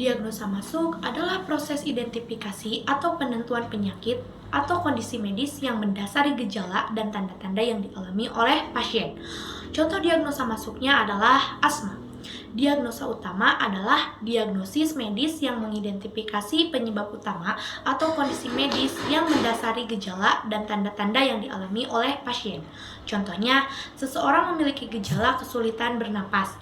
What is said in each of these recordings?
Diagnosa masuk adalah proses identifikasi atau penentuan penyakit atau kondisi medis yang mendasari gejala dan tanda-tanda yang dialami oleh pasien. Contoh diagnosa masuknya adalah asma. Diagnosa utama adalah diagnosis medis yang mengidentifikasi penyebab utama atau kondisi medis yang mendasari gejala dan tanda-tanda yang dialami oleh pasien. Contohnya, seseorang memiliki gejala kesulitan bernapas.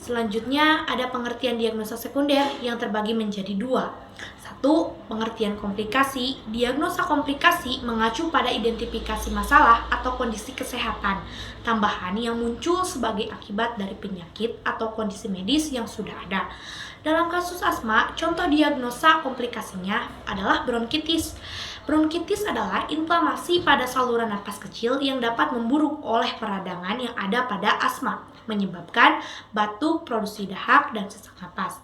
Selanjutnya, ada pengertian diagnosa sekunder yang terbagi menjadi dua. Satu, pengertian komplikasi. Diagnosa komplikasi mengacu pada identifikasi masalah atau kondisi kesehatan tambahan yang muncul sebagai akibat dari penyakit atau kondisi medis yang sudah ada. Dalam kasus asma, contoh diagnosa komplikasinya adalah bronkitis. Bronkitis adalah inflamasi pada saluran napas kecil yang dapat memburuk oleh peradangan yang ada pada asma, menyebabkan batuk, produksi dahak, dan sesak napas.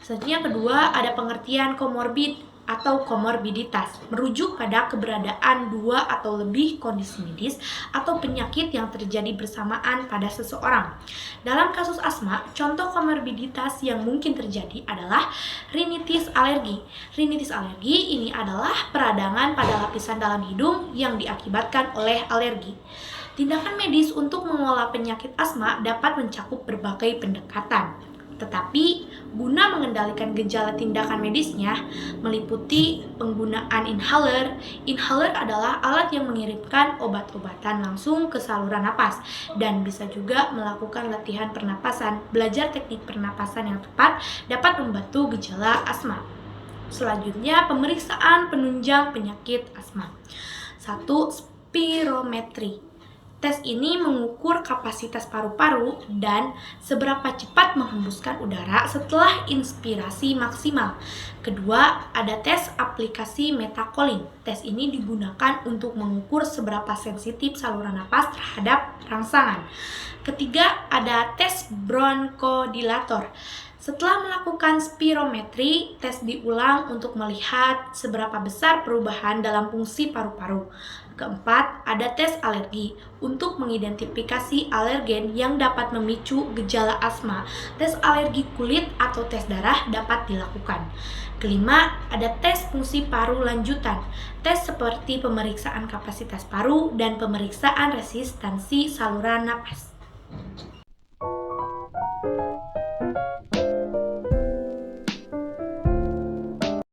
Selanjutnya kedua, ada pengertian komorbid atau komorbiditas, merujuk pada keberadaan dua atau lebih kondisi medis atau penyakit yang terjadi bersamaan pada seseorang. Dalam kasus asma, contoh komorbiditas yang mungkin terjadi adalah rinitis alergi. Rinitis alergi ini adalah peradangan pada lapisan dalam hidung yang diakibatkan oleh alergi. Tindakan medis untuk mengolah penyakit asma dapat mencakup berbagai pendekatan. Tetapi, guna mengendalikan gejala tindakan medisnya meliputi penggunaan inhaler. Inhaler adalah alat yang mengirimkan obat-obatan langsung ke saluran napas dan bisa juga melakukan latihan pernapasan. Belajar teknik pernapasan yang tepat dapat membantu gejala asma. Selanjutnya, pemeriksaan penunjang penyakit asma. 1. Spirometri. Tes ini mengukur kapasitas paru-paru dan seberapa cepat menghembuskan udara setelah inspirasi maksimal. Kedua, ada tes aplikasi metakolin. Tes ini digunakan untuk mengukur seberapa sensitif saluran napas terhadap rangsangan. Ketiga, ada tes bronkodilator. Setelah melakukan spirometri, tes diulang untuk melihat seberapa besar perubahan dalam fungsi paru-paru. Keempat, ada tes alergi untuk mengidentifikasi alergen yang dapat memicu gejala asma. Tes alergi kulit atau tes darah dapat dilakukan. Kelima, ada tes fungsi paru lanjutan. Tes seperti pemeriksaan kapasitas paru dan pemeriksaan resistansi saluran napas.